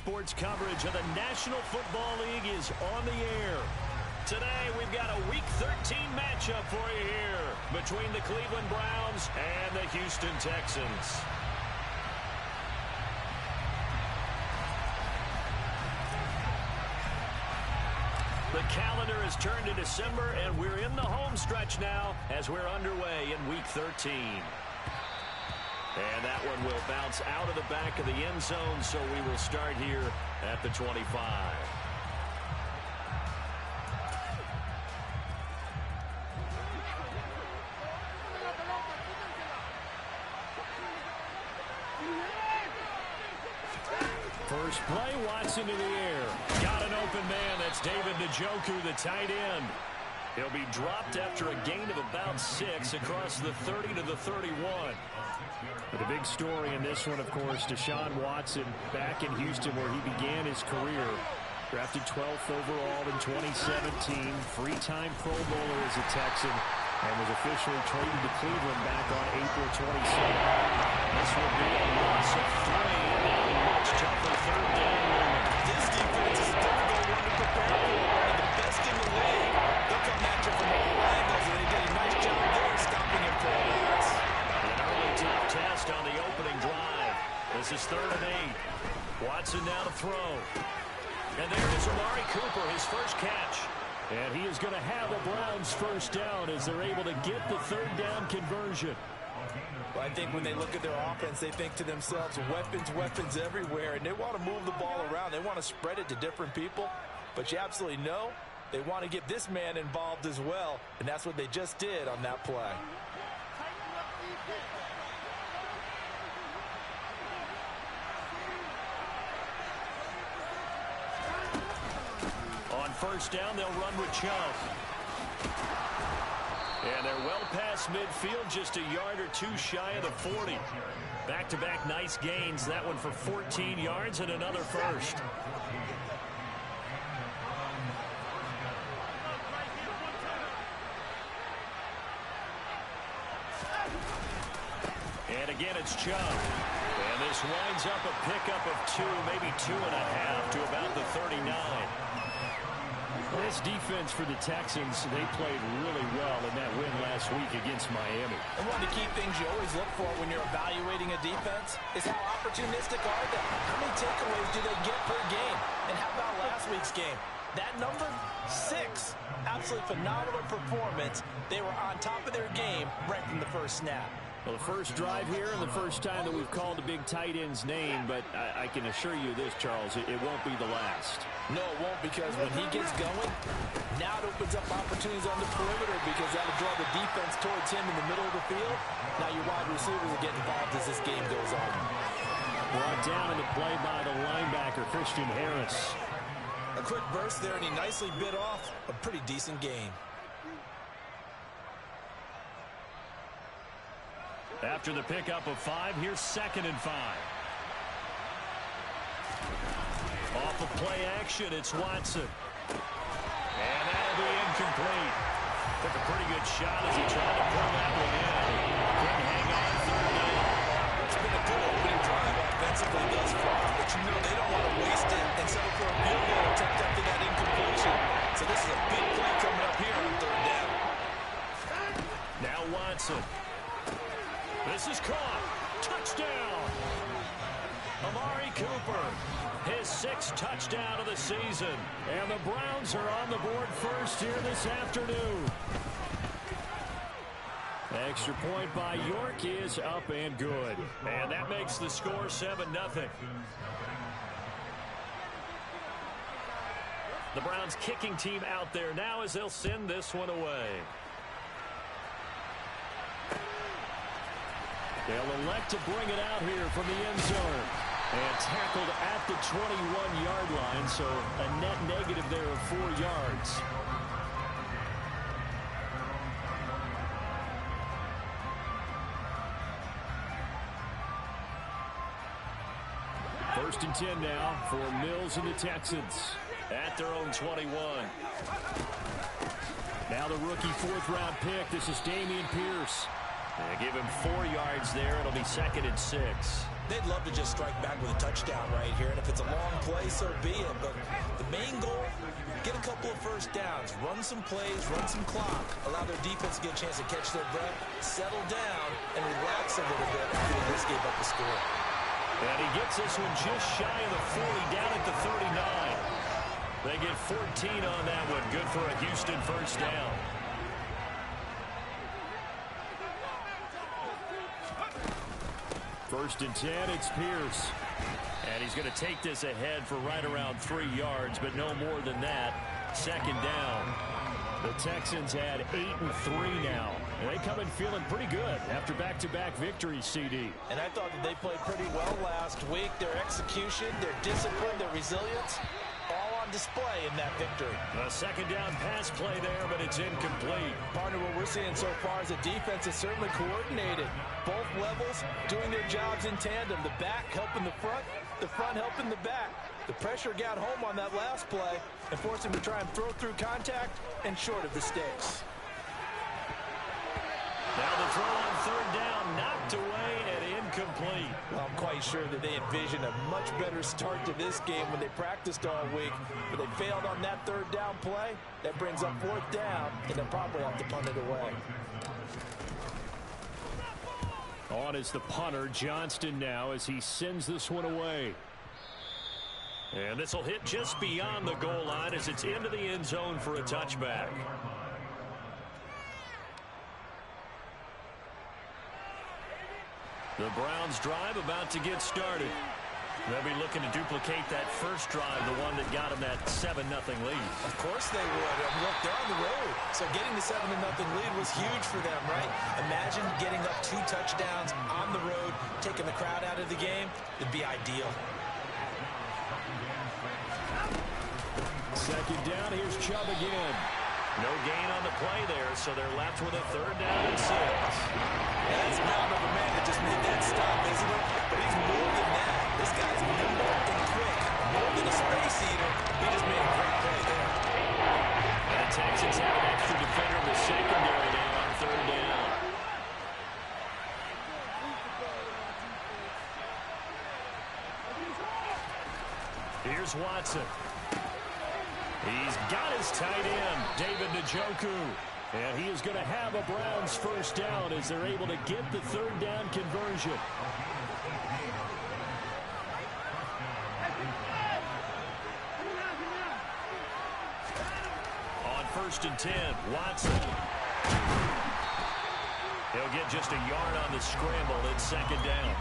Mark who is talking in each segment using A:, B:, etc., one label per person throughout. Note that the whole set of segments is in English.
A: sports coverage of the National Football League is on the air. Today, we've got a Week 13 matchup for you here between the Cleveland Browns and the Houston Texans. The calendar has turned to December, and we're in the home stretch now as we're underway in Week 13. And that one will bounce out of the back of the end zone, so we will start here at the 25. First play, Watson to the air. Got an open man. That's David Njoku, the tight end. He'll be dropped after a gain of about 6 across the 30 to the 31. But a big story in this one, of course, Deshaun Watson back in Houston where he began his career. Drafted 12th overall in 2017. Three-time Pro Bowler as a Texan. And was officially traded to Cleveland back on April 27th. This will be a loss of 3 and a much tougher third down moment.
B: This defense is a difficult one to prepare for. One of the best in the league. They'll come at you from all angles, and they did a nice job there stopping him for a loss.
A: An early tough test on the opening drive. This is 3rd and 8. Watson now to throw. And there is Amari Cooper, his first catch. And he is going to have the Browns first down as they're able to get the third down conversion.
B: Well, I think when they look at their offense, they think to themselves, weapons everywhere, and they want to move the ball around. They want to spread it to different people, but you absolutely know they want to get this man involved as well, and that's what they just did on that play.
A: On first down, they'll run with Chubb. And they're well past midfield, just a yard or two shy of the 40. Back-to-back nice gains. That one for 14 yards and another first. And again, it's Chubb. And this winds up a pickup of 2, maybe 2.5 to about the 39. This defense for the Texans, they played really well in that win last week against Miami.
B: And one of the key things you always look for when you're evaluating a defense is how opportunistic are they? How many takeaways do they get per game? And how about last week's game? That number, 6. Absolutely phenomenal performance. They were on top of their game right from the first snap.
A: Well, the first drive here and the first time that we've called a big tight end's name, but I can assure you this, Charles, it won't be the last.
B: No, it won't, because when he gets going, now it opens up opportunities on the perimeter because that'll draw the defense towards him in the middle of the field. Now your wide receivers will get involved as this game goes on.
A: Brought down in the play by the linebacker, Christian Harris.
B: A quick burst there, and he nicely bit off a pretty decent gain.
A: After the pickup of 5, here's 2nd and 5. Off of play action, it's Watson. And that'll be incomplete. Took a pretty good shot as he tried to pull that one in. Couldn't hang on 3rd down.
B: It's been a good opening drive offensively thus far, but you know they don't want to waste it and settle for a field goal attempt after that incompletion. So this is a big play coming up here on 3rd down.
A: Now Watson. This is caught. Touchdown. Amari Cooper, his 6th touchdown of the season. And the Browns are on the board first here this afternoon. Extra point by York is up and good. And that makes the score 7-0. The Browns kicking team out there now as they'll send this one away. They'll elect to bring it out here from the end zone. And tackled at the 21-yard line, so a net negative there of 4 yards. First and 10 now for Mills and the Texans at their own 21. Now the rookie 4th-round pick. This is Dameon Pierce. Give him 4 yards there. It'll be 2nd and 6.
B: They'd love to just strike back with a touchdown right here, and if it's a long play, so be it. But the main goal, get a couple of first downs, run some plays, run some clock, allow their defense to get a chance to catch their breath, settle down, and relax a little bit after they just gave up the score.
A: And he gets this one just shy of the 40, down at the 39. They get 14 on that one. Good for a Houston first down. First and 10, it's Pierce. And he's going to take this ahead for right around 3 yards, but no more than that. Second down. The Texans had 8-3 now. And they come in feeling pretty good after back-to-back victories, CD.
B: And I thought that they played pretty well last week. Their execution, their discipline, their resilience, all on display in that victory.
A: A second down pass play there, but it's incomplete.
B: Partner, what we're seeing so far is the defense is certainly coordinated. Both levels doing their jobs in tandem. The back helping the front helping the back. The pressure got home on that last play and forced him to try and throw through contact and short of the sticks.
A: Now the throw on third down, knocked away and incomplete.
B: Well, I'm quite sure that they envisioned a much better start to this game when they practiced all week, but they failed on that third down play. That brings up fourth down, and they'll probably have to punt it away.
A: On is the punter, Johnston, now as he sends this one away. And this will hit just beyond the goal line as it's into the end zone for a touchback. The Browns drive about to get started. They'll be looking to duplicate that first drive, the one that got them that 7-0 lead.
B: Of course they would. And look, they're on the road. So getting the 7-0 lead was huge for them, right? Imagine getting up 2 touchdowns on the road, taking the crowd out of the game. It'd be ideal.
A: Second down, here's Chubb again. No gain on the play there, so they're left with a third down and 6.
B: That's not of a man that just made that stop, isn't it? But he's more than that. This guy's nimble and quick. More than a space eater. He just made a great play there.
A: And the Texans have an extra defender in the secondary now on third down. Here's Watson. He's got his tight end, David Njoku. And he is going to have a Browns first down as they're able to get the third down conversion. On first and 10, Watson. He'll get just a yard on the scramble. It's second down.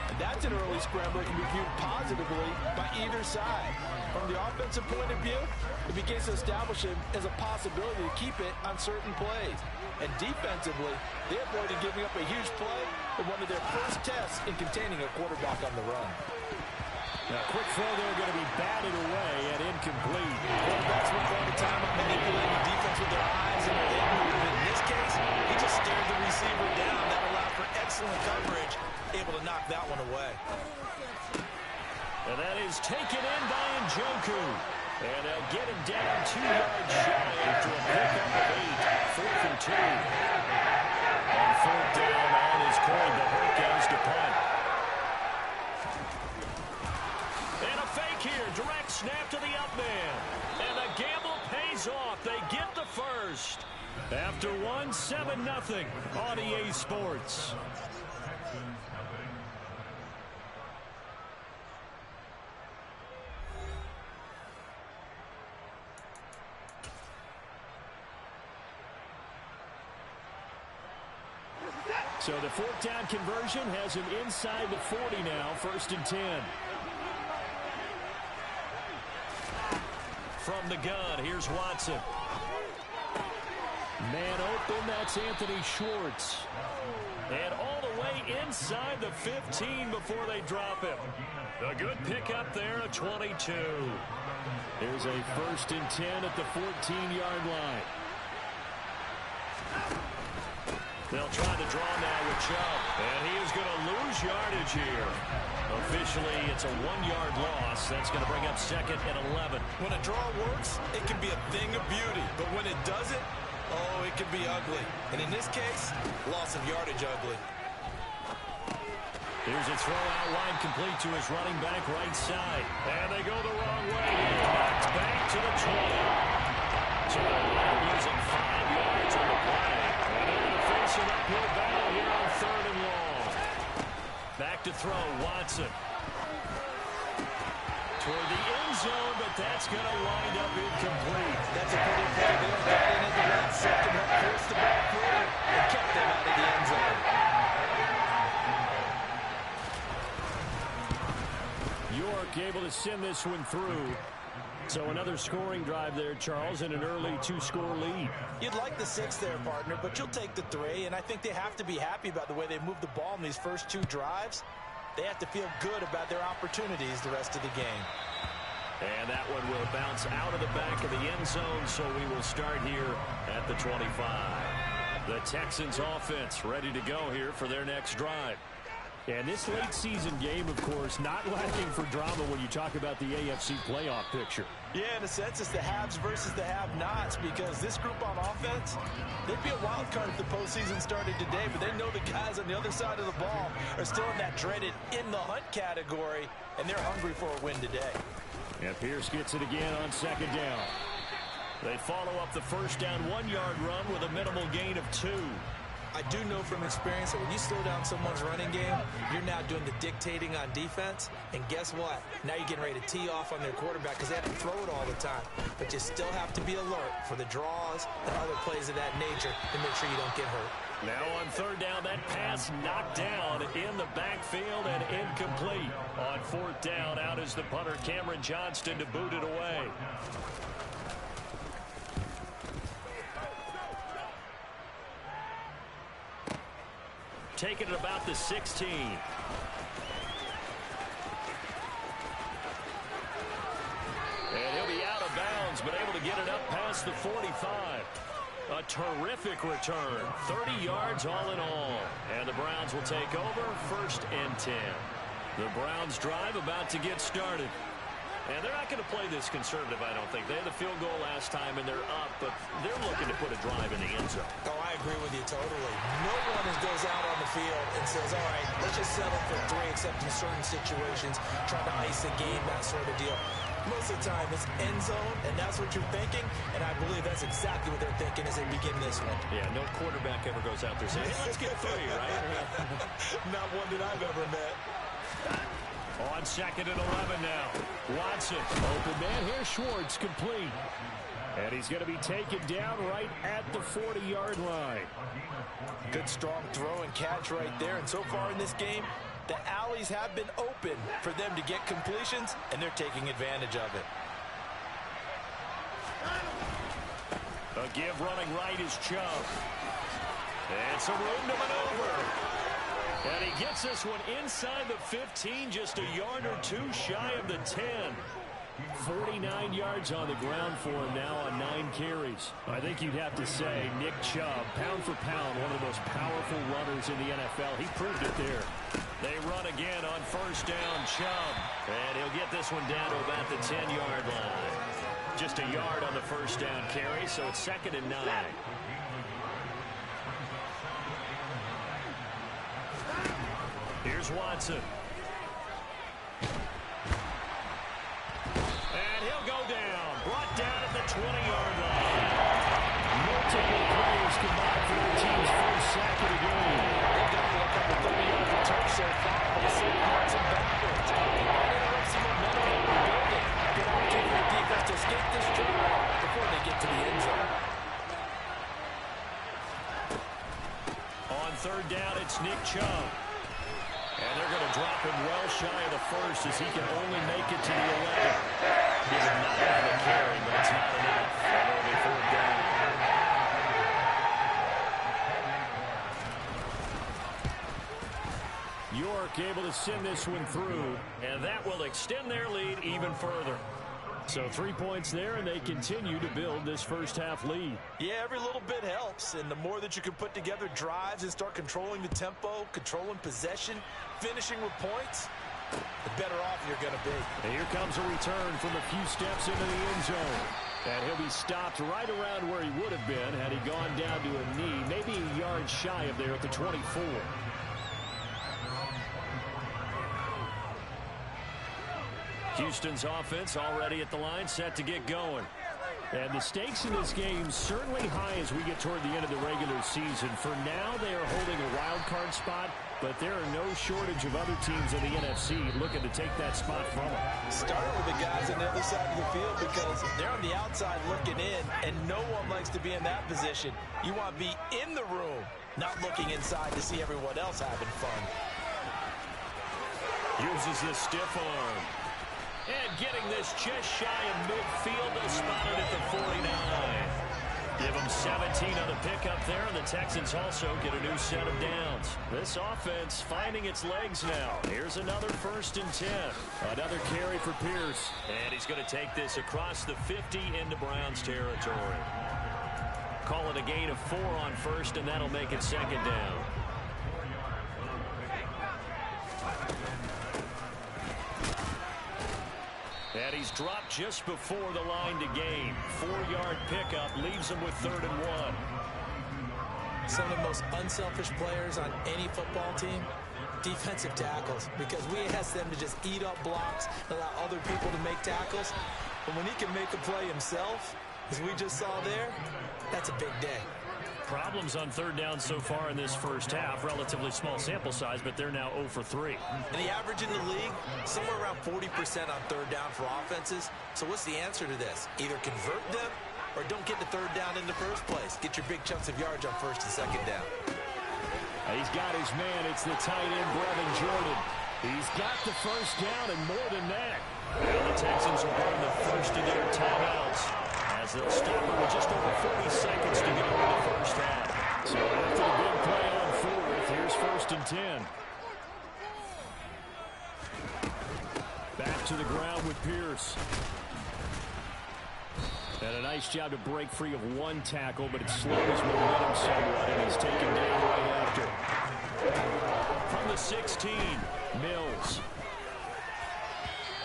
B: And that's an early scramble that can be viewed positively by either side. From the offensive point of view, it begins to establish it as a possibility to keep it on certain plays. And defensively, they avoided giving up a huge play in one of their first tests in containing a quarterback on the run.
A: Now, quick throw there going to be batted away and incomplete.
B: Quarterbacks were going to time on manipulating defense with their eyes and their head movement. In this case, he just stared the receiver down. That allowed for excellent coverage, able to knock that one away.
A: And that is taken in by Njoku. And they'll get him down 2 yards shy after a pickup of 8. 4th and 2. On fourth down, on his coin, the hurt goes to punt. And a fake here. Direct snap to the up man. And the gamble pays off. They get the first. After 7-0 on EA Sports. So the fourth down conversion has him inside the 40 now, first and 10. From the gun, here's Watson. Man open, that's Anthony Schwartz. And all the way inside the 15 before they drop him. A good pickup there at 22. There's a first and 10 at the 14-yard line. They'll try to draw now with Chubb. And he is going to lose yardage here. Officially, it's a 1-yard loss. That's going to bring up second and 11.
B: When a draw works, it can be a thing of beauty. But when it doesn't, oh, it can be ugly. And in this case, loss of yardage ugly.
A: Here's a throw out line complete to his running back right side. And they go the wrong way here. Knocked back to the 20. So they're losing 5 yards on the play. And they're going to face an uphill battle here on 3rd and long. Back to throw, Watson. Toward the end zone, but that's going to wind up incomplete.
B: That's a pretty play there. Got in at the last second, forced the ball through, and kept them out of the end zone.
A: York able to send this one through. So another scoring drive there, Charles, and an early 2-score lead.
B: You'd like the 6 there, partner, but you'll take the 3, and I think they have to be happy about the way they moved the ball in these first 2 drives. They have to feel good about their opportunities the rest of the game.
A: And that one will bounce out of the back of the end zone, so we will start here at the 25. The Texans offense ready to go here for their next drive. And this late season game, of course, not lacking for drama when you talk about the AFC playoff picture.
B: Yeah, in a sense, it's the haves versus the have-nots, because this group on offense, they'd be a wild card if the postseason started today, but they know the guys on the other side of the ball are still in that dreaded in-the-hunt category, and they're hungry for a win today.
A: And Pierce gets it again on 2nd down. They follow up the first down 1-yard run with a minimal gain of 2.
B: I do know from experience that when you slow down someone's running game, you're now doing the dictating on defense. And guess what? Now you're getting ready to tee off on their quarterback because they have to throw it all the time. But you still have to be alert for the draws and other plays of that nature to make sure you don't get hurt.
A: Now on 3rd down, that pass knocked down in the backfield and incomplete. On 4th down, out is the punter, Cameron Johnston, to boot it away. Taking it about the 16. And he'll be out of bounds, but able to get it up past the 45. A terrific return. 30 yards all in all. And the Browns will take over 1st and 10. The Browns drive about to get started. And they're not going to play this conservative, I don't think. They had the field goal last time, and they're up, but they're looking to put a drive in the end zone.
B: Oh, I agree with you totally. No one goes out on the field and says, all right, let's just settle for 3, except in certain situations, trying to ice a game, that sort of deal. Most of the time, it's end zone, and that's what you're thinking, and I believe that's exactly what they're thinking as they begin this one.
A: Yeah, no quarterback ever goes out there saying, hey, let's get 3, right?
B: Not one that I've ever met.
A: On 2nd and 11 now. Watson, open man here, Schwartz, complete. And he's going to be taken down right at the 40-yard line.
B: Good strong throw and catch right there. And so far in this game, the alleys have been open for them to get completions, and they're taking advantage of it.
A: A give running right is Chubb. And some room to maneuver. And he gets this one inside the 15, just a yard or 2 shy of the 10. 49 yards on the ground for him now on 9 carries. I think you'd have to say Nick Chubb, pound for pound, one of the most powerful runners in the NFL. He proved it there. They run again on 1st down, Chubb. And he'll get this one down to about the 10-yard line. Just a yard on the 1st down carry, so it's 2nd and 9. Here's Watson. And he'll go down. Brought down at the 20-yard line. Multiple players combined for their team's first sack of the game.
B: They've got a couple 30-yard returns so far, but the same yards and backwards. Interrupt some momentum that we're building. Good opportunity for the defense to escape this drive before they get to the end zone.
A: On 3rd down, it's Nick Chubb. And they're going to drop him well shy of the 1st as he can only make it to the 11. He did not have a carry, but it's not enough. And it'll be 4th down. York able to send this one through, and that will extend their lead even further. So 3 points there, and they continue to build this first half lead.
B: Yeah, every little bit helps, and the more that you can put together drives and start controlling the tempo, controlling possession, finishing with points, the better off you're going to be.
A: And here comes a return from a few steps into the end zone. And he'll be stopped right around where he would have been had he gone down to a knee, maybe a yard shy of there at the 24. Houston's offense already at the line, set to get going.
C: And the stakes in this game certainly high as we get toward the end of the regular season. For now, they are holding a wild card spot, but there are no shortage of other teams in the NFC looking to take that spot from them.
B: Start with the guys on the other side of the field because they're on the outside looking in, and no one likes to be in that position. You want to be in the room, not looking inside to see everyone else having fun.
A: Uses the stiff arm. And getting this just shy of midfield, they'll spot it at the 49. Give them 17 on the pickup there, and the Texans also get a new set of downs. This offense finding its legs now. Here's another 1st and 10.
C: Another carry for Pierce.
A: And he's going to take this across the 50 into Browns territory. Call it a gain of 4 on 1st, and that'll make it 2nd down. And he's dropped just before the line to gain. 4-yard pickup leaves him with 3rd and 1.
B: Some of the most unselfish players on any football team, defensive tackles, because we ask them to just eat up blocks, allow other people to make tackles. But when he can make a play himself, as we just saw there, that's a big day.
C: Problems on 3rd down so far in this first half. Relatively small sample size, but they're now 0 for 3.
B: And the average in the league, somewhere around 40% on 3rd down for offenses. So what's the answer to this? Either convert them or don't get to 3rd down in the first place. Get your big chunks of yards on 1st and 2nd down.
C: He's got his man. It's the tight end, Brevin Jordan. He's got the 1st down and more than that.
A: Well, the Texans will burn the first of their timeouts, as they'll stop it with just over 40 seconds to go in the first half.
C: So after the big play on 4th, here's 1st and 10. Back to the ground with Pierce. And a nice job to break free of 1 tackle, but it slows momentum somewhat, and he's taken down right after.
A: From the 16, Mills.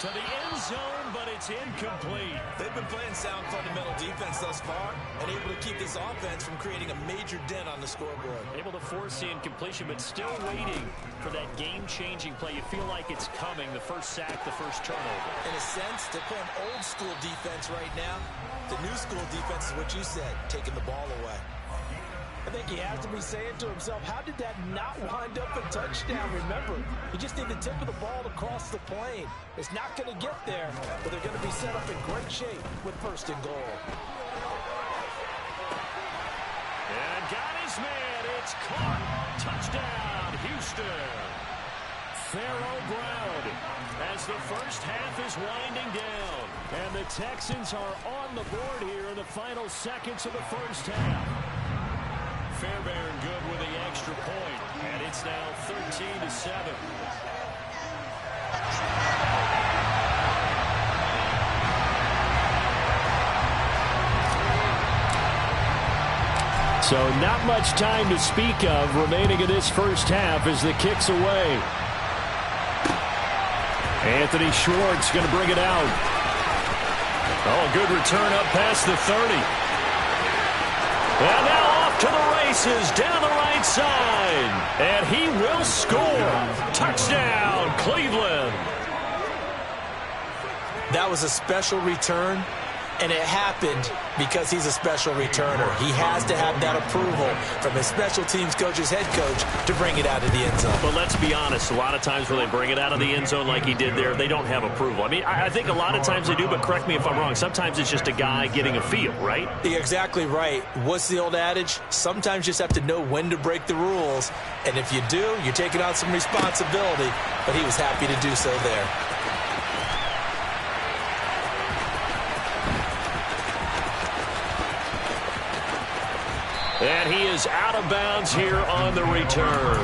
A: To the end zone, but it's incomplete.
B: They've been playing sound fundamental defense thus far and able to keep this offense from creating a major dent on the scoreboard.
C: Able to force the incompletion, but still waiting for that game-changing play. You feel like it's coming, the first sack, the first turnover.
B: In a sense, they're playing old-school defense right now. The new-school defense is what you said, taking the ball away. I think he has to be saying to himself, how did that not wind up a touchdown? Remember, you just need the tip of the ball to cross the plane. It's not going to get there, but they're going to be set up in great shape with 1st and goal.
A: And got his man. It's caught. Touchdown, Houston.
C: Pharaoh Brown, as the first half is winding down. And the Texans are on the board here in the final seconds of the first half.
A: Fairbairn good with the extra point, and it's now 13-7.
C: So not much time to speak of remaining in this first half as the kick's away. Anthony Schwartz going to bring it out.
A: Oh, good return up past the 30. And now off to the races down the right side. And he will score. Touchdown, Cleveland.
B: That was a special return, and it happened because he's a special returner. He has to have that approval from his special teams coach's head coach to bring it out of the end zone.
A: But let's be honest, a lot of times when they bring it out of the end zone like he did there, they don't have approval. I mean, I think a lot of times they do, but correct me if I'm wrong. Sometimes it's just a guy getting a feel, right?
B: You're exactly right. What's the old adage? Sometimes you just have to know when to break the rules. And if you do, you're taking on some responsibility. But he was happy to do so there.
A: And he is out of bounds here on the return.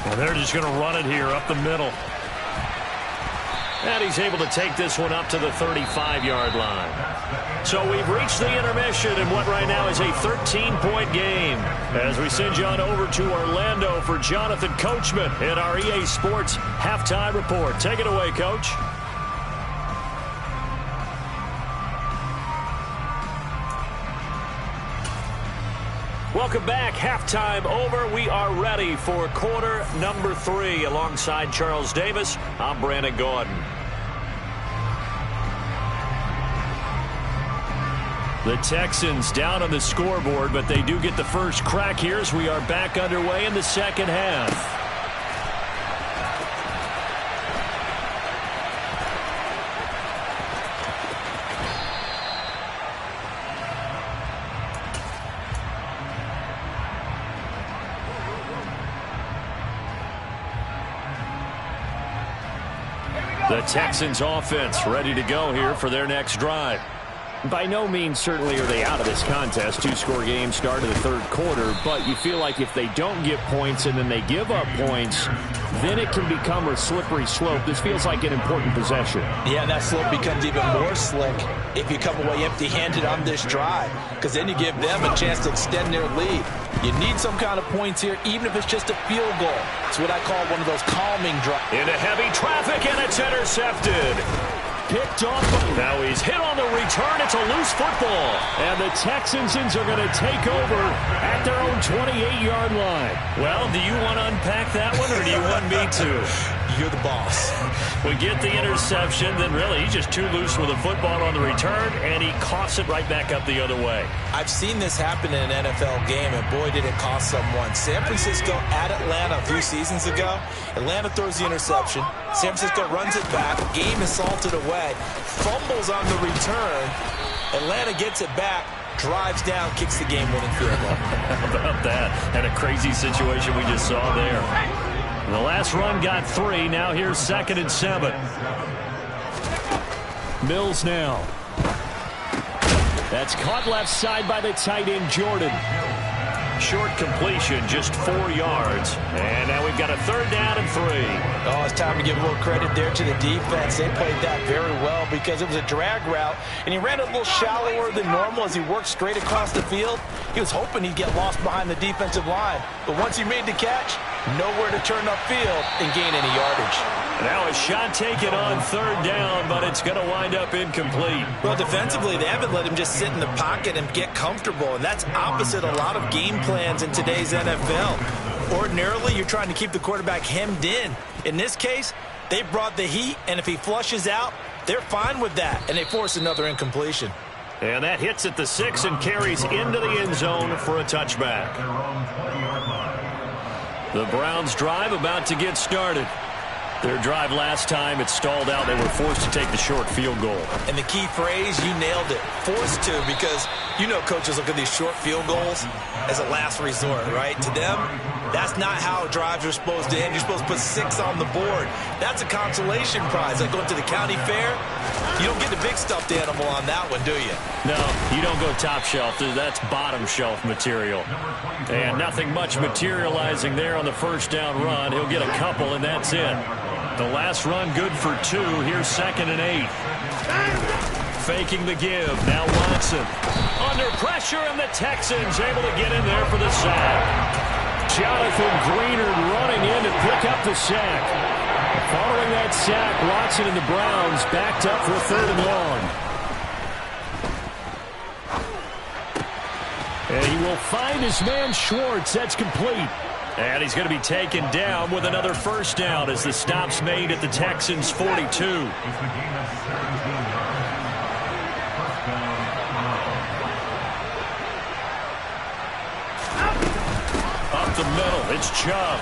A: And they're just going to run it here up the middle. And he's able to take this one up to the 35-yard line. So we've reached the intermission in what right now is a 13-point game. As we send you on over to Orlando for Jonathan Coachman in our EA Sports Halftime Report. Take it away, Coach. Welcome back. Halftime over. We are ready for quarter number 3. Alongside Charles Davis, I'm Brandon Gordon. The Texans down on the scoreboard, but they do get the first crack here as we are back underway in the second half. The Texans offense ready to go here for their next drive.
C: By no means certainly are they out of this contest. 2-score game start of the third quarter, but you feel like if they don't get points and then they give up points, then it can become a slippery slope. This feels like an important possession.
B: Yeah, and that slope becomes even more slick if you come away empty-handed on this drive, because then you give them a chance to extend their lead. You need some kind of points here, even if it's just a field goal. It's what I call one of those calming drives.
A: Into heavy traffic, and it's intercepted.
C: Picked off.
A: Now he's hit on the return. It's a loose football.
C: And the Texans are going to take over at their own 28-yard line.
A: Well, do you want to unpack that one, or do you want me to?
B: You're the boss.
A: We get the interception, then really he's just too loose with the football on the return, and he coughs it right back up the other way.
B: I've seen this happen in an NFL game, and boy, did it cost someone. San Francisco at Atlanta a few seasons ago. Atlanta throws the interception. San Francisco runs it back. Game is salted away. Fumbles on the return. Atlanta gets it back. Drives down, kicks the game-winning field goal.
A: How about that? And a crazy situation we just saw there. The last run got 3. Now here's 2nd and 7.
C: Mills now. That's caught left side by the tight end, Jordan.
A: Short completion, just 4 yards. And now we've got a 3rd down and 3.
B: Oh, it's time to give a little credit there to the defense. They played that very well because it was a drag route, and he ran a little shallower than normal as he worked straight across the field. He was hoping he'd get lost behind the defensive line. But once he made the catch, nowhere to turn upfield and gain any yardage.
A: Now a shot taken on 3rd down, but it's going to wind up incomplete.
B: Well, defensively, they haven't let him just sit in the pocket and get comfortable, and that's opposite a lot of game plans in today's NFL. Ordinarily, you're trying to keep the quarterback hemmed in. In this case, they brought the heat, and if he flushes out, they're fine with that, and they force another incompletion.
A: And that hits at the 6 and carries into the end zone for a touchback. The Browns' drive about to get started. Their drive last time, it stalled out. They were forced to take the short field goal.
B: And the key phrase, you nailed it, forced to, because you know coaches look at these short field goals as a last resort, right? To them, that's not how drives are supposed to end. You're supposed to put 6 on the board. That's a consolation prize. Like going to the county fair, you don't get the big stuffed animal on that one, do you?
A: No, you don't go top shelf. That's bottom shelf material. And nothing much materializing there on the 1st down run. He'll get a couple, and that's it. The last run good for 2. Here's 2nd and 8. Faking the give. Now Watson. Under pressure, and the Texans able to get in there for the sack.
C: Jonathan Greenard running in to pick up the sack. Following that sack, Watson and the Browns backed up for 3rd and long. And he will find his man Schwartz. That's complete.
A: And he's going to be taken down with another 1st down as the stop's made at the Texans' 42. Up the middle, it's Chubb.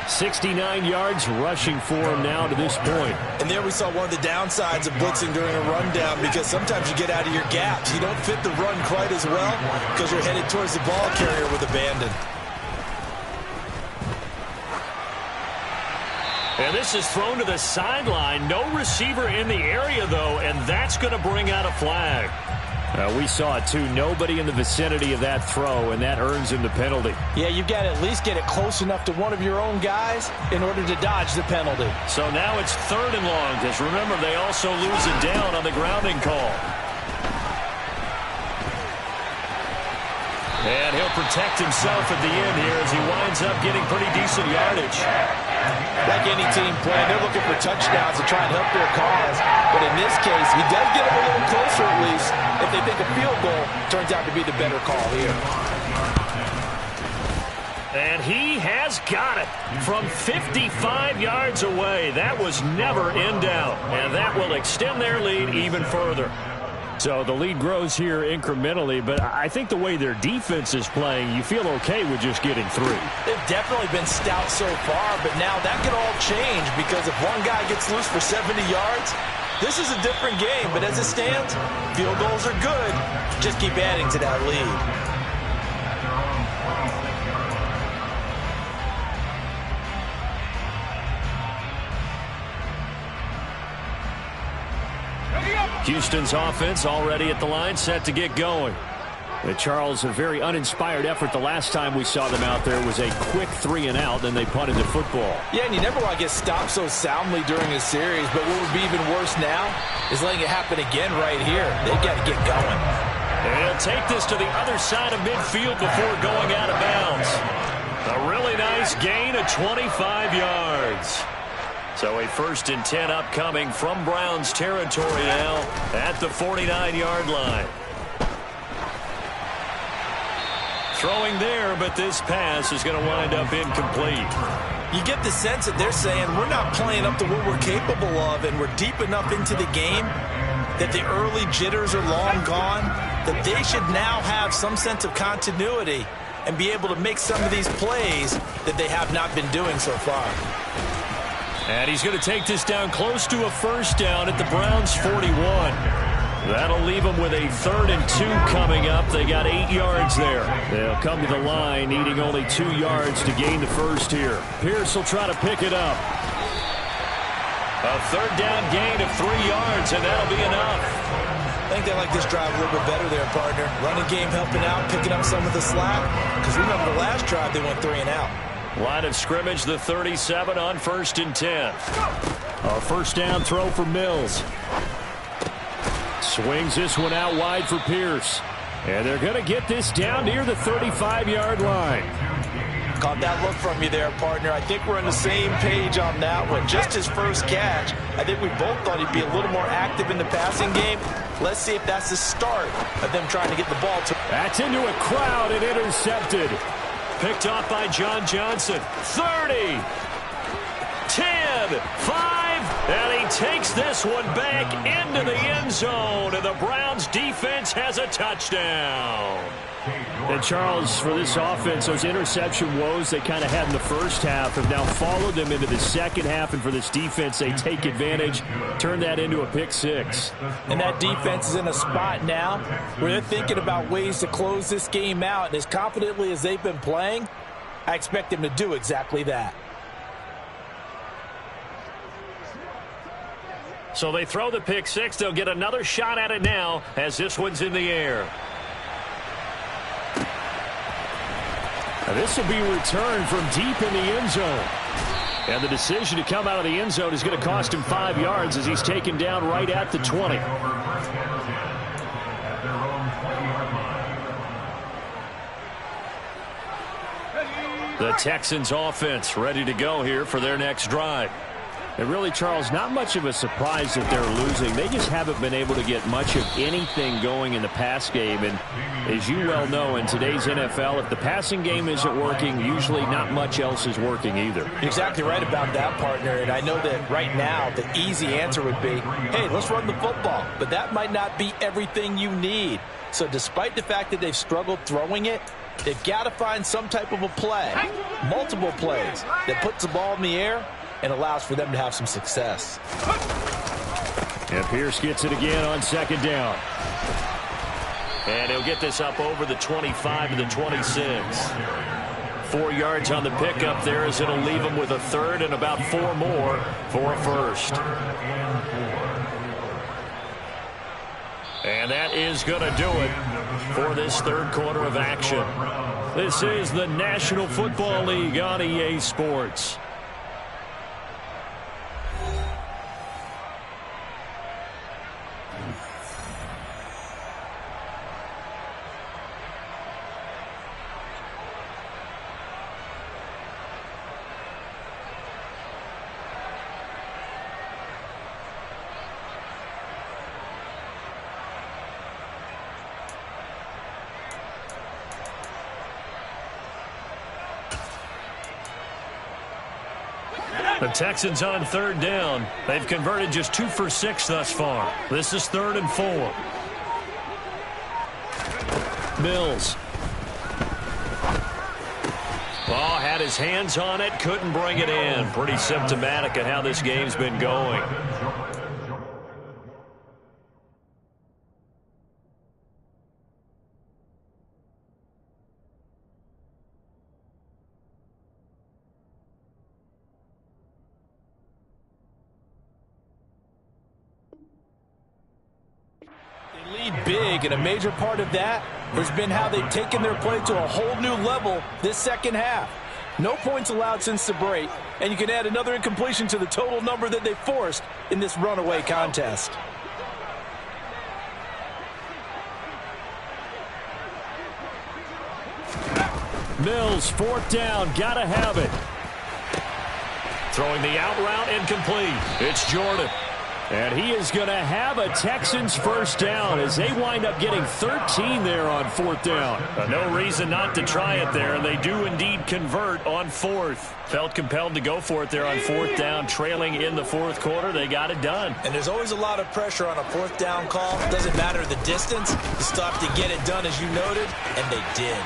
C: 69 yards rushing for him now to this point.
B: And there we saw one of the downsides of blitzing during a rundown, because sometimes you get out of your gaps. You don't fit the run quite as well because you're headed towards the ball carrier with abandon.
A: And this is thrown to the sideline. No receiver in the area, though, and that's going to bring out a flag.
C: We saw it, too. Nobody in the vicinity of that throw, and that earns him the penalty.
B: Yeah, you've got to at least get it close enough to one of your own guys in order to dodge the penalty.
A: So now it's 3rd and long, because remember, they also lose it down on the grounding call. And he'll protect himself at the end here as he winds ends up getting pretty decent yardage.
B: Like any team playing, they're looking for touchdowns to try and help their cause. But in this case, he does get them a little closer at least. If they think a field goal turns out to be the better call here.
C: And he has got it from 55 yards away. That was never in doubt. And that will extend their lead even further. So the lead grows here incrementally, but I think the way their defense is playing, you feel okay with just getting 3.
B: They've definitely been stout so far, but now that could all change because if one guy gets loose for 70 yards, this is a different game. But as it stands, field goals are good. Just keep adding to that lead.
C: Houston's offense already at the line, set to get going. And Charles, a very uninspired effort the last time we saw them out there was a quick 3-and-out, then they punted the football.
B: Yeah, and you never want to get stopped so soundly during a series, but what would be even worse now is letting it happen again right here. They've got to get going.
A: And he'll take this to the other side of midfield before going out of bounds. A really nice gain of 25 yards. So a 1st and 10 upcoming from Browns territory now at the 49-yard line. Throwing there, but this pass is going to wind up incomplete.
B: You get the sense that they're saying we're not playing up to what we're capable of, and we're deep enough into the game that the early jitters are long gone, that they should now have some sense of continuity and be able to make some of these plays that they have not been doing so far.
C: And he's going to take this down close to a 1st down at the Browns' 41. That'll leave them with a 3rd and 2 coming up. They got 8 yards there. They'll come to the line needing only 2 yards to gain the 1st here. Pierce will try to pick it up.
A: A 3rd down gain of 3 yards, and that'll be enough.
B: I think they like this drive a little bit better there, partner. Running game helping out, picking up some of the slack. Because remember the last drive, they went 3-and-out.
A: Line of scrimmage, the 37 on 1st and 10.
C: A 1st down throw for Mills. Swings this one out wide for Pierce. And they're going to get this down near the 35-yard line.
B: Caught that look from you there, partner. I think we're on the same page on that one. Just his first catch. I think we both thought he'd be a little more active in the passing game. Let's see if that's the start of them trying to get the ball to.
C: That's into a crowd and intercepted.
A: Picked off by John Johnson. 30, 10, 5, and he takes this one back into the end zone, and the Browns defense has a touchdown.
C: And Charles, for this offense, those interception woes they kind of had in the first half have now followed them into the second half, and for this defense, they take advantage, turn that into a pick 6.
B: And that defense is in a spot now where they're thinking about ways to close this game out, and as confidently as they've been playing, I expect them to do exactly that.
A: So they throw the pick 6. They'll get another shot at it now as this one's in the air.
C: Now this will be returned from deep in the end zone. And the decision to come out of the end zone is going to cost him 5 yards as he's taken down right at the 20.
A: The Texans offense ready to go here for their next drive.
C: And really, Charles, not much of a surprise that they're losing. They just haven't been able to get much of anything going in the pass game. And as you well know, in today's NFL, if the passing game isn't working, usually not much else is working either.
B: You're exactly right about that, partner. And I know that right now the easy answer would be, hey, let's run the football. But that might not be everything you need. So despite the fact that they've struggled throwing it, they've got to find some type of a play, multiple plays, that puts the ball in the air and allows for them to have some success.
C: And Pierce gets it again on 2nd down.
A: And he'll get this up over the 25 to the 26. 4 yards on the pickup there as it'll leave him with a 3rd and about 4 more for a 1st. And that is going to do it for this 3rd quarter of action. This is the National Football League on EA Sports. The Texans on third down. They've converted just 2 for 6 thus far. This is 3rd and 4. Mills. Oh, had his hands on it, couldn't bring it in. Pretty symptomatic of how this game's been going.
B: Big, and a major part of that has been how they've taken their play to a whole new level this second half. No points allowed since the break, and you can add another incompletion to the total number that they forced in this runaway contest.
C: Mills, 4th down, gotta have it.
A: Throwing the out route, incomplete. It's Jordan.
C: And he is going to have a Texans first down as they wind up getting 13 there on 4th down.
A: No reason not to try it there, and they do indeed convert on 4th. Felt compelled to go for it there on 4th down, trailing in the 4th quarter. They got it done.
B: And there's always a lot of pressure on a 4th down call. Doesn't matter the distance. You still have to get it done, as you noted, and they did.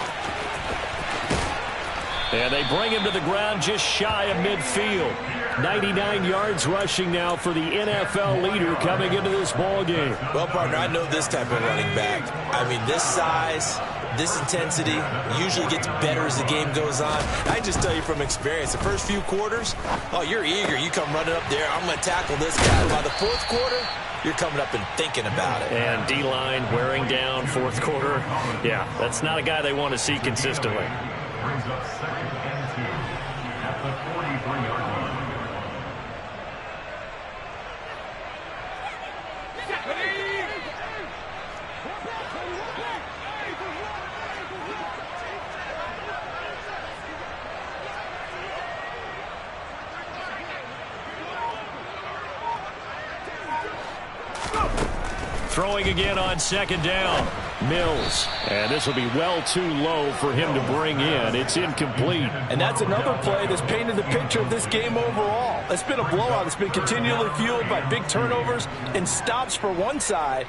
C: And they bring him to the ground just shy of midfield. 99 yards rushing now for the NFL leader coming into this ball game.
B: Well, partner, I know this type of running back. I mean, this size, this intensity usually gets better as the game goes on. I just tell you from experience, the first few quarters, oh, you're eager. You come running up there, I'm going to tackle this guy. By the 4th quarter, you're coming up and thinking about it.
A: And D-line wearing down 4th quarter. Yeah, that's not a guy they want to see consistently. Brings up 2nd and 10 at the 43-yard line. Throwing again on 2nd down.
C: Mills. And this will be well too low for him to bring in. It's incomplete.
B: And that's another play that's painted the picture of this game overall. It's been a blowout. It's been continually fueled by big turnovers and stops for one side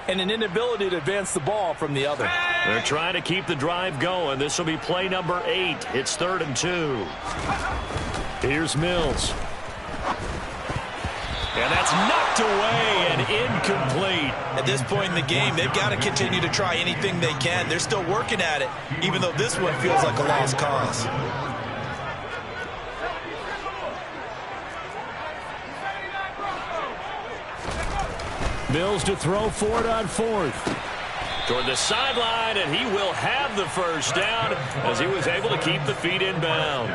B: and an inability to advance the ball from the other.
A: They're trying to keep the drive going. This will be play number 8. It's 3rd and 2.
C: Here's Mills.
A: And that's knocked away and incomplete.
B: At this point in the game, they've got to continue to try anything they can. They're still working at it, even though this one feels like a lost cause.
C: Mills to throw for it on 4th.
A: Toward the sideline, and he will have the first down as he was able to keep the feet in bounds.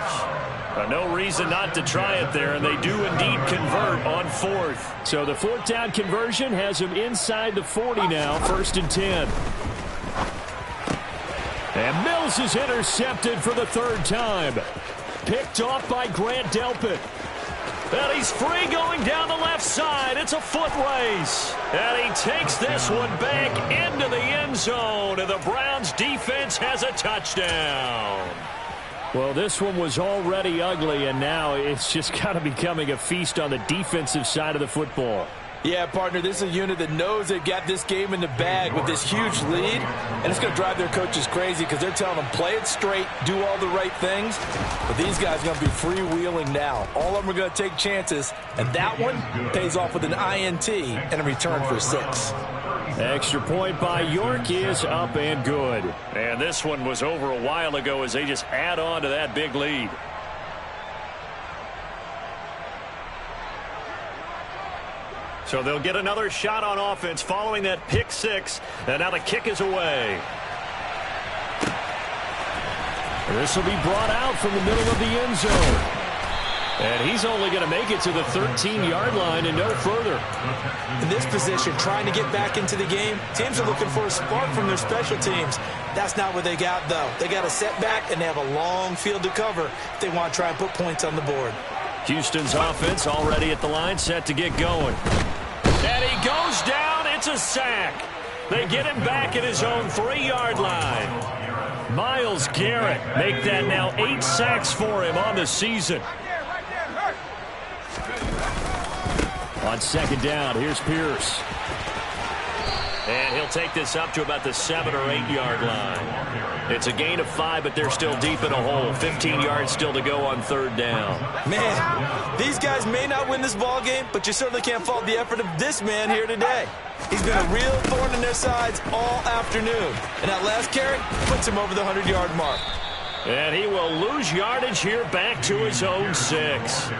A: No reason not to try it there, and they do indeed convert on 4th.
C: So the 4th down conversion has him inside the 40 now, 1st and 10. And Mills is intercepted for the 3rd time. Picked off by Grant Delpit.
A: And he's free going down the left side. It's a foot race. And he takes this one back into the end zone, and the Browns defense has a touchdown.
C: Well, this one was already ugly, and now it's just kind of becoming a feast on the defensive side of the football.
B: Yeah, partner, this is a unit that knows they've got this game in the bag with this huge lead, and it's going to drive their coaches crazy because they're telling them play it straight, do all the right things. But these guys are going to be freewheeling now. All of them are going to take chances, and that one pays off with an INT and a return for 6.
C: Extra point by York is up and good.
A: And this one was over a while ago as they just add on to that big lead. So they'll get another shot on offense following that pick 6. And now the kick is away.
C: This will be brought out from the middle of the end zone. And he's only going to make it to the 13-yard line and no further.
B: In this position, trying to get back into the game, teams are looking for a spark from their special teams. That's not what they got, though. They got a setback, and they have a long field to cover if they want to try and put points on the board.
A: Houston's offense already at the line, set to get going. And he goes down. It's a sack. They get him back at his own 3-yard line. Myles Garrett make that now 8 sacks for him on the season.
C: On second down, here's Pierce.
A: And he'll take this up to about the 7 or 8 yard line. It's a gain of 5, but they're still deep in a hole. 15 yards still to go on third down.
B: Man, these guys may not win this ball game, but you certainly can't fault the effort of this man here today. He's been a real thorn in their sides all afternoon. And that last carry puts him over the 100-yard mark.
A: And he will lose yardage here back to his own 6.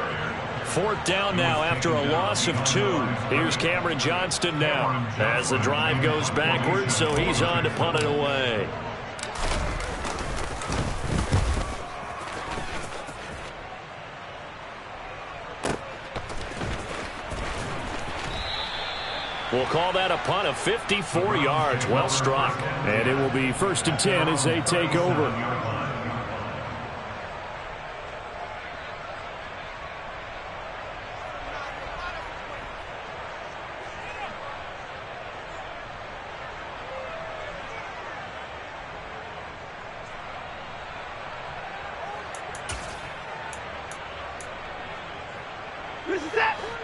A: Fourth down now after a loss of 2. Here's Cameron Johnston now as the drive goes backwards, so he's on to punt it away. We'll call that a punt of 54 yards. Well struck.
C: And it will be 1st and 10 as they take over.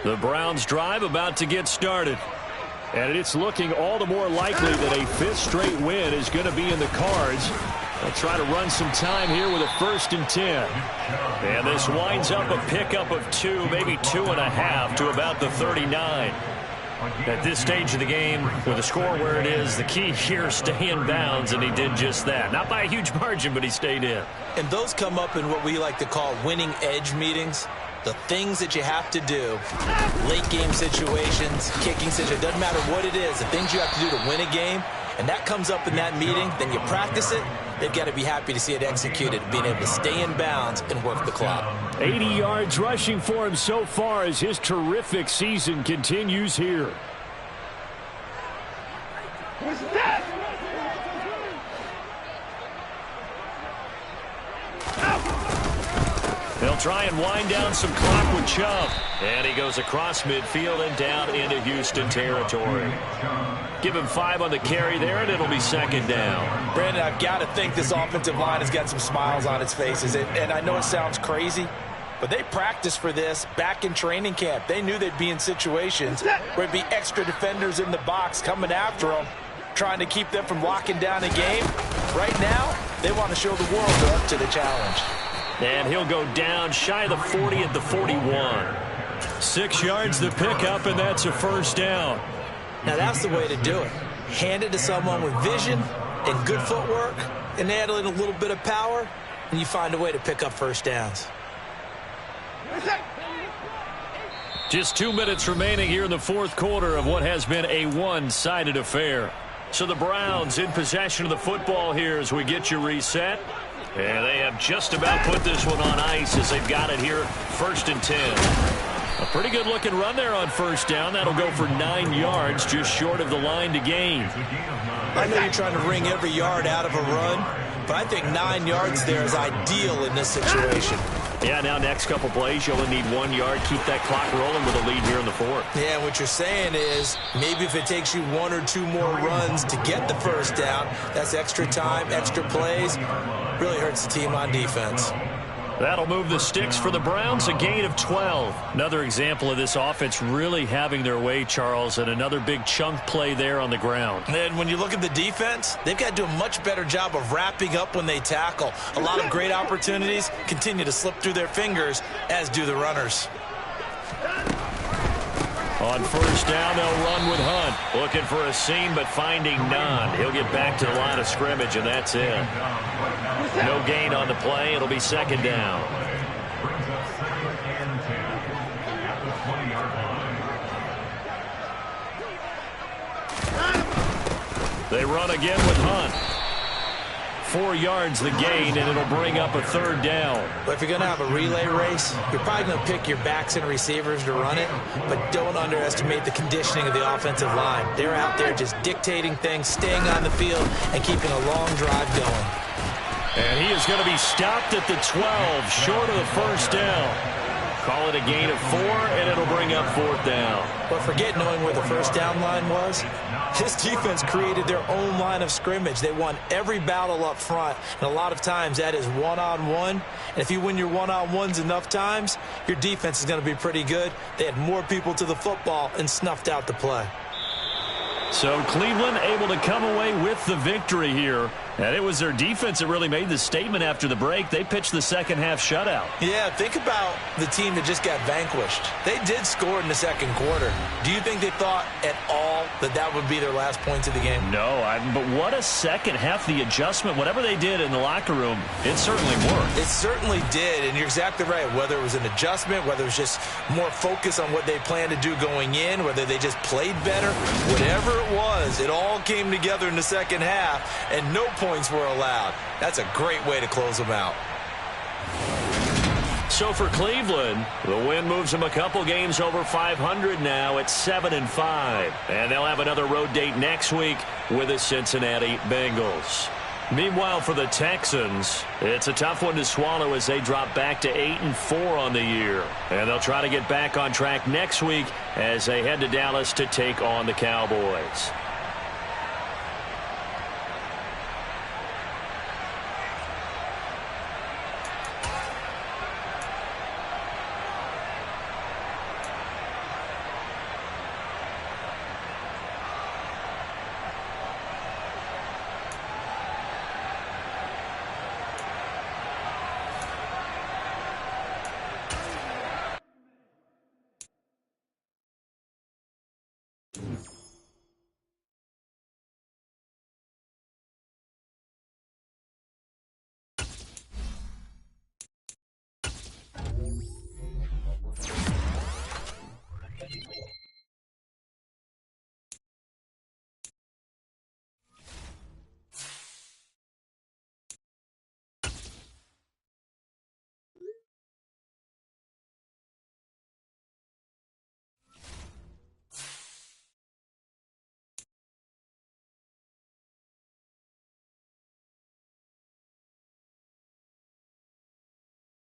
C: The Browns drive about to get started. And it's looking all the more likely that a 5th straight win is going to be in the cards. They'll try to run some time here with a 1st and 10.
A: And this winds up a pickup of 2, maybe 2.5 to about the 39. At this stage of the game, with the score where it is, the key here is stay in bounds, and he did just that. Not by a huge margin, but he stayed in.
B: And those come up in what we like to call winning edge meetings. The things that you have to do, late game situations, kicking situations, doesn't matter what it is, the things you have to do to win a game, and that comes up in that meeting, then you practice it, they've got to be happy to see it executed, being able to stay in bounds and work the clock.
C: 80 yards rushing for him so far as his terrific season continues here.
A: They'll try and wind down some clock with Chubb. And he goes across midfield and down into Houston territory. Give him 5 on the carry there, and it'll be 2nd down.
B: Brandon, I've got to think this offensive line has got some smiles on its faces. And I know it sounds crazy, but they practiced for this back in training camp. They knew they'd be in situations where it'd be extra defenders in the box coming after them, trying to keep them from locking down a game. Right now, they want to show the world they're up to the challenge.
A: And he'll go down shy of the 40 at the 41.
C: 6 yards the pickup, and that's a 1st down.
B: Now that's the way to do it. Hand it to someone with vision and good footwork, and add in a little bit of power, and you find a way to pick up 1st downs.
C: Just 2 minutes remaining here in the 4th quarter of what has been a one-sided affair.
A: So the Browns in possession of the football here as we get you reset. And they have just about put this one on ice as they've got it here, 1st and 10.
C: A pretty good-looking run there on 1st down. That'll go for 9 yards, just short of the line to gain.
B: I know you're trying to wring every yard out of a run, but I think 9 yards there is ideal in this situation.
A: Yeah, now next couple plays, you only need 1 yard. Keep that clock rolling with a lead here in the 4th.
B: Yeah, what you're saying is maybe if it takes you 1 or 2 more runs to get the 1st down, that's extra time, extra plays. Really hurts the team on defense.
C: That'll move the sticks for the Browns, a gain of 12. Another example of this offense really having their way, Charles, and another big chunk play there on the ground.
B: And when you look at the defense, they've got to do a much better job of wrapping up when they tackle. A lot of great opportunities continue to slip through their fingers, as do the runners.
C: On 1st down, they'll run with Hunt.
A: Looking for a seam, but finding none. He'll get back to the line of scrimmage, and that's it. No gain on the play. It'll be 2nd down.
C: They run again with Hunt. 4 yards the gain, and it'll bring up a 3rd down.
B: But if you're going to have a relay race, you're probably going to pick your backs and receivers to run it, but don't underestimate the conditioning of the offensive line. They're out there just dictating things, staying on the field, and keeping a long drive going.
C: And he is going to be stopped at the 12, short of the 1st down.
A: Call it a gain of 4, and it'll bring up 4th down.
B: But forget knowing where the 1st down line was. This defense created their own line of scrimmage. They won every battle up front, and a lot of times that is one-on-one, And if you win your one-on-ones enough times, your defense is going to be pretty good. They had more people to the football and snuffed out the play.
C: So Cleveland able to come away with the victory here. And it was their defense that really made the statement after the break. They pitched the second half shutout.
B: Yeah, think about the team that just got vanquished. They did score in the second quarter. Do you think they thought at all that that would be their last points of the game?
C: No, but what a second half. The adjustment, whatever they did in the locker room, it certainly worked.
B: It certainly did, and you're exactly right. Whether it was an adjustment, whether it was just more focus on what they planned to do going in, whether they just played better, whatever it was, it all came together in the second half, and no points were allowed. That's a great way to close them out.
C: So for Cleveland, the win moves them a couple games over 500 now at 7-5. And they'll have another road date next week with the Cincinnati Bengals. Meanwhile, for the Texans, it's a tough one to swallow as they drop back to 8-4 on the year. And they'll try to get back on track next week as they head to Dallas to take on the Cowboys.